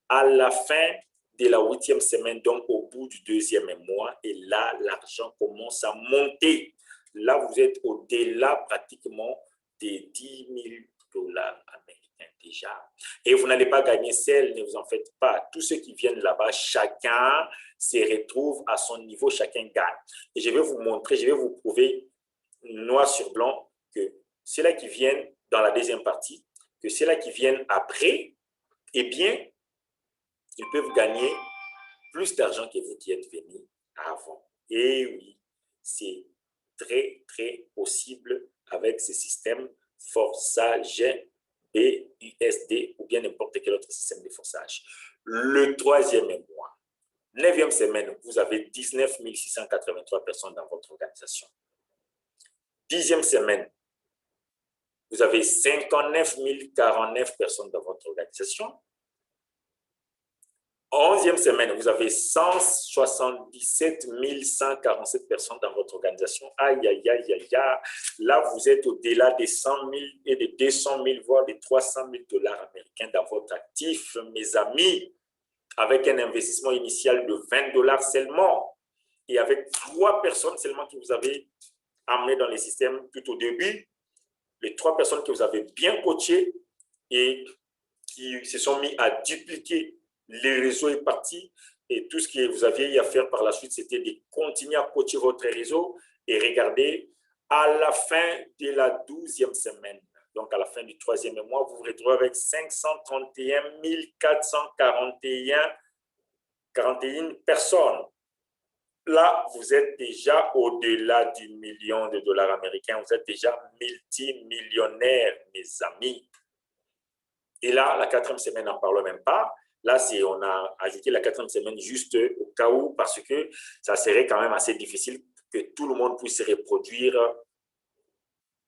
[SPEAKER 1] à la fin de la 8e semaine, donc au bout du 2e mois, et là, l'argent commence à monter. Là, vous êtes au-delà pratiquement des 10 000 dollars américains déjà. Et vous n'allez pas gagner seul, ne vous en faites pas. Tous ceux qui viennent là-bas, chacun se retrouve à son niveau, chacun gagne. Et je vais vous montrer, je vais vous prouver noir sur blanc que ceux-là qui viennent dans la deuxième partie, que ceux-là qui viennent après, eh bien, ils peuvent gagner plus d'argent que vous qui êtes venus avant. Et oui, c'est très, très possible avec ce système forçage BUSD ou bien n'importe quel autre système de forçage. Le 3e mois, 9e semaine, vous avez 19 683 personnes dans votre organisation. 10e semaine, vous avez 59 049 personnes dans votre organisation. 11e semaine, vous avez 177 147 personnes dans votre organisation. Aïe, aïe, aïe, aïe, aïe. Là, vous êtes au-delà des 100 000 et des 200 000, voire des 300 000 dollars américains dans votre actif, mes amis, avec un investissement initial de 20 dollars seulement et avec 3 personnes seulement que vous avez amenées dans les systèmes tout au début, les 3 personnes que vous avez bien coachées et qui se sont mis à dupliquer les réseaux est parti et tout ce que vous aviez à faire par la suite, c'était de continuer à coacher votre réseau et regardez, à la fin de la 12e semaine, donc à la fin du 3e mois, vous vous retrouvez avec 531 441 personnes. Là, vous êtes déjà au-delà du million de dollars américains, vous êtes déjà multimillionnaire, mes amis. Et là, la 4e semaine, n'en parle même pas. Là, on a ajouté la 4e semaine juste au cas où, parce que ça serait quand même assez difficile que tout le monde puisse reproduire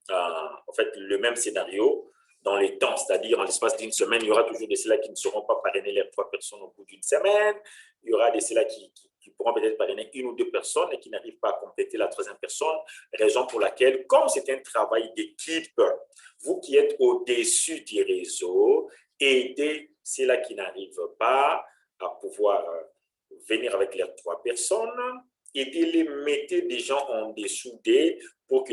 [SPEAKER 1] en fait, le même scénario dans les temps. C'est-à-dire, en l'espace d'une semaine, il y aura toujours de ceux-là qui ne seront pas parrainés les 3 personnes au bout d'une semaine. Il y aura de ceux-là qui pourront peut-être parrainer 1 ou 2 personnes et qui n'arrivent pas à compléter la 3e personne. Raison pour laquelle, comme c'est un travail d'équipe, vous qui êtes au-dessus du réseau, aidez ceux-là qui n'arrivent pas à pouvoir venir avec les 3 personnes, aidez-les, mettez des gens en dessous d'eux pour que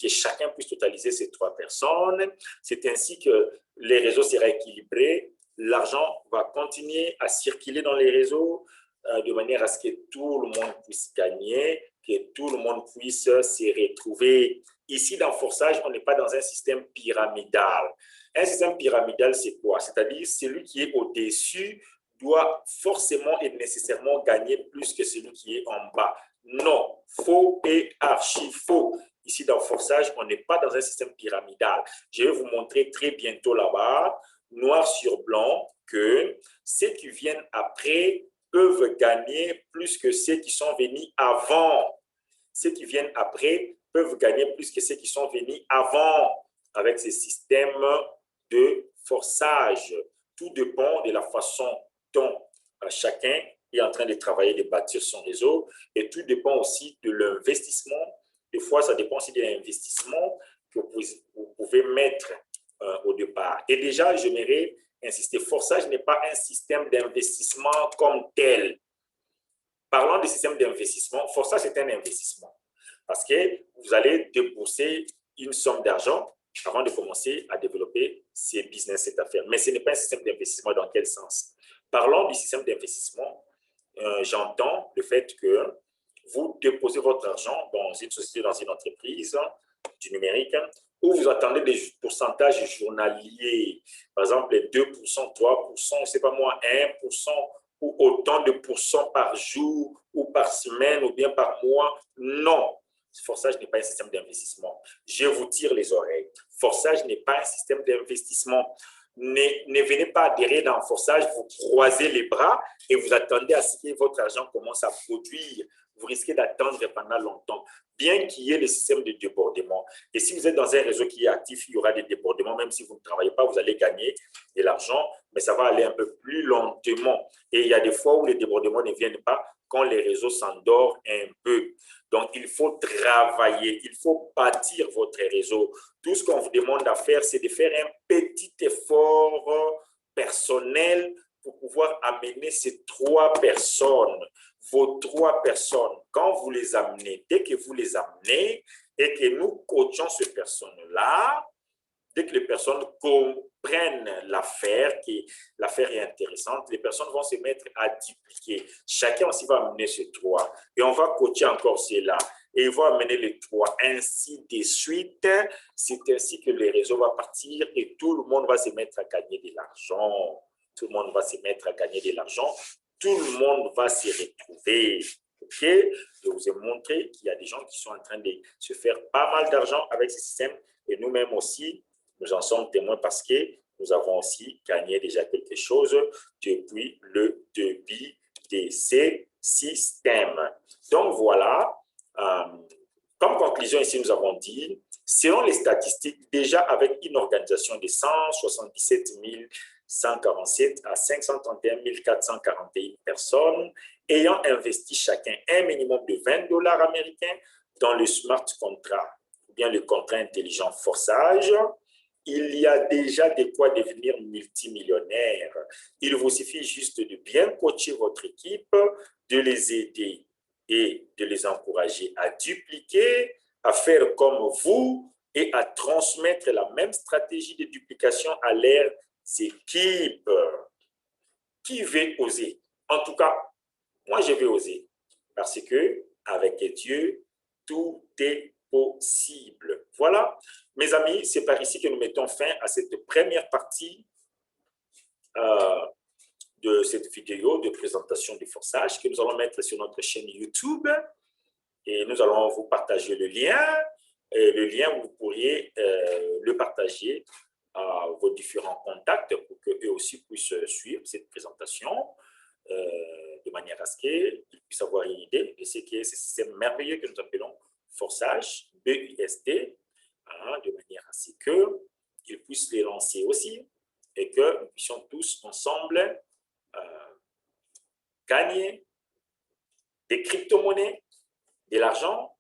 [SPEAKER 1] chacun puisse totaliser ces 3 personnes. C'est ainsi que les réseaux seront équilibrés, l'argent va continuer à circuler dans les réseaux de manière à ce que tout le monde puisse gagner, que tout le monde puisse se retrouver. Ici, dans Forçage, on n'est pas dans un système pyramidal. Un système pyramidal, c'est quoi? C'est-à-dire celui qui est au-dessus doit forcément et nécessairement gagner plus que celui qui est en bas. Non, faux et archi faux. Ici, dans Forçage, on n'est pas dans un système pyramidal. Je vais vous montrer très bientôt là-bas, noir sur blanc, que ceux qui viennent après peuvent gagner plus que ceux qui sont venus avant. Ceux qui viennent après peuvent gagner plus que ceux qui sont venus avant avec ces systèmes de forçage. Tout dépend de la façon dont chacun est en train de travailler, de bâtir son réseau et tout dépend aussi de l'investissement. Des fois, ça dépend aussi de l'investissement que vous pouvez mettre au départ. Et déjà, j'aimerais insister, Forçage n'est pas un système d'investissement comme tel. Parlons du système d'investissement, Forçage est un investissement parce que vous allez débourser une somme d'argent avant de commencer à développer ces business, cette affaire. Mais ce n'est pas un système d'investissement dans quel sens? Parlons du système d'investissement. J'entends le fait que vous déposez votre argent dans une société, dans une entreprise du numérique, où vous attendez des pourcentages journaliers, par exemple les 2%, 3%, je ne sais pas moi, 1%, ou autant de pourcents par jour, ou par semaine, ou bien par mois. Non, Forçage n'est pas un système d'investissement. Je vous tire les oreilles. Forçage n'est pas un système d'investissement. Ne venez pas adhérer dans Forçage, vous croisez les bras et vous attendez à ce que votre argent commence à produire. Vous risquez d'attendre pendant longtemps, bien qu'il y ait le système de débordement. Et si vous êtes dans un réseau qui est actif, il y aura des débordements. Même si vous ne travaillez pas, vous allez gagner de l'argent, mais ça va aller un peu plus lentement. Et il y a des fois où les débordements ne viennent pas quand les réseaux s'endorment un peu. Donc, il faut travailler, il faut bâtir votre réseau. Tout ce qu'on vous demande à faire, c'est de faire un petit effort personnel pour pouvoir amener ces 3 personnes, vos 3 personnes, quand vous les amenez, dès que vous les amenez et que nous coachons ces personnes-là, dès que les personnes comprennent l'affaire, que l'affaire est intéressante, les personnes vont se mettre à dupliquer. Chacun aussi va amener ces 3. Et on va coacher encore cela. Et ils vont amener les 3, ainsi de suite. C'est ainsi que le réseau va partir et tout le monde va se mettre à gagner de l'argent. Tout le monde va se mettre à gagner de l'argent. Tout le monde va se retrouver. OK? Je vous ai montré qu'il y a des gens qui sont en train de se faire pas mal d'argent avec ce système. Et nous-mêmes aussi, nous en sommes témoins parce que nous avons aussi gagné déjà quelque chose depuis le début de ces systèmes. Donc voilà, comme conclusion ici, nous avons dit, selon les statistiques, déjà avec une organisation de 177 147 à 531 441 personnes ayant investi chacun un minimum de 20 dollars américains dans le smart contract ou bien le contrat intelligent forçage, il y a déjà de quoi devenir multimillionnaire. Il vous suffit juste de bien coacher votre équipe, de les aider et de les encourager à dupliquer, à faire comme vous et à transmettre la même stratégie de duplication à leurs équipes. Qui veut oser? En tout cas, moi, je vais oser parce que avec Dieu, tout est possible. Voilà, mes amis, c'est par ici que nous mettons fin à cette première partie de cette vidéo de présentation du forçage que nous allons mettre sur notre chaîne YouTube et nous allons vous partager le lien. Et le lien, vous pourriez le partager à vos différents contacts pour qu'eux aussi puissent suivre cette présentation de manière à ce qu'ils puissent avoir une idée de ce qui est ce système merveilleux que nous appelons forçage, BUSD, hein, de manière à ce qu'ils puissent les lancer aussi et que nous puissions tous ensemble gagner des crypto-monnaies, de l'argent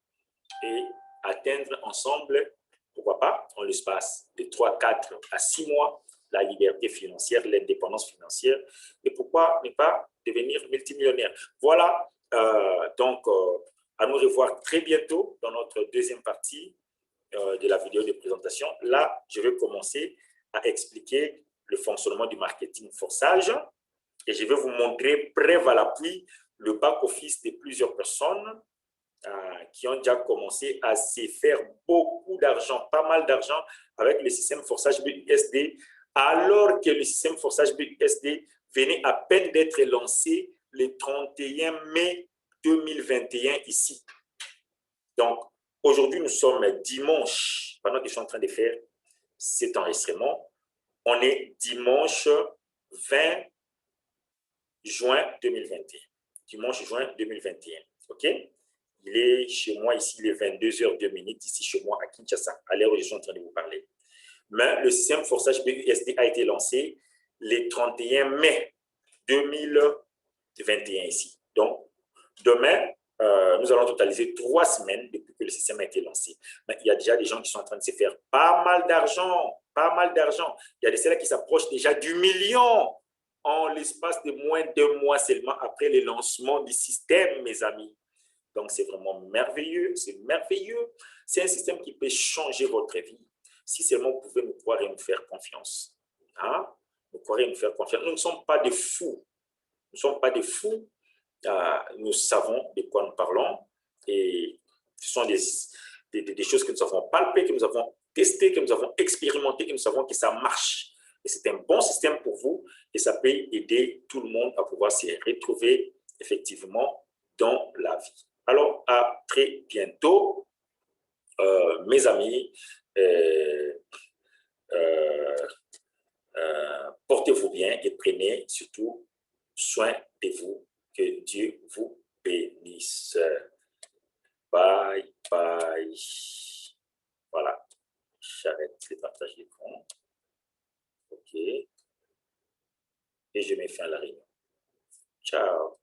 [SPEAKER 1] et atteindre ensemble, pourquoi pas, en l'espace de 3, 4 à 6 mois, la liberté financière, l'indépendance financière, et pourquoi ne pas devenir multimillionnaire. Voilà, donc à nous revoir très bientôt dans notre deuxième partie de la vidéo de présentation. Là, je vais commencer à expliquer le fonctionnement du marketing forçage et je vais vous montrer preuve à l'appui le back-office de plusieurs personnes qui ont déjà commencé à se faire beaucoup d'argent, pas mal d'argent avec le système forçage BUSD, alors que le système forçage BUSD venait à peine d'être lancé le 31 mai 2021 ici. Donc, aujourd'hui, nous sommes dimanche, pendant que je suis en train de faire cet enregistrement, on est dimanche 20 juin 2021. Dimanche juin 2021, OK? Il est chez moi ici, il est 22h02 ici chez moi à Kinshasa, à l'heure où je suis en train de vous parler. Mais le système forçage BUSD a été lancé le 31 mai 2021 ici. Donc, demain, nous allons totaliser 3 semaines depuis que le système a été lancé. Mais il y a déjà des gens qui sont en train de se faire pas mal d'argent, pas mal d'argent. Il y a des celles qui s'approchent déjà du million en l'espace de moins d'1 mois seulement après le lancement du système, mes amis. Donc, c'est vraiment merveilleux, c'est merveilleux. C'est un système qui peut changer votre vie. Si seulement vous pouvez nous croire et nous faire confiance. Hein? Nous croire et nous faire confiance. Nous ne sommes pas des fous. Nous ne sommes pas des fous. Nous savons de quoi nous parlons. Et ce sont des choses que nous avons palpées, que nous avons testées, que nous avons expérimentées, et nous savons que ça marche. Et c'est un bon système pour vous. Et ça peut aider tout le monde à pouvoir se retrouver effectivement dans la vie. Alors, à très bientôt, mes amis. Portez-vous bien et prenez surtout soin de vous. Que Dieu vous bénisse. Bye, bye. Voilà. J'arrête le partage d'écran. OK. Et je mets fin à la réunion. Ciao.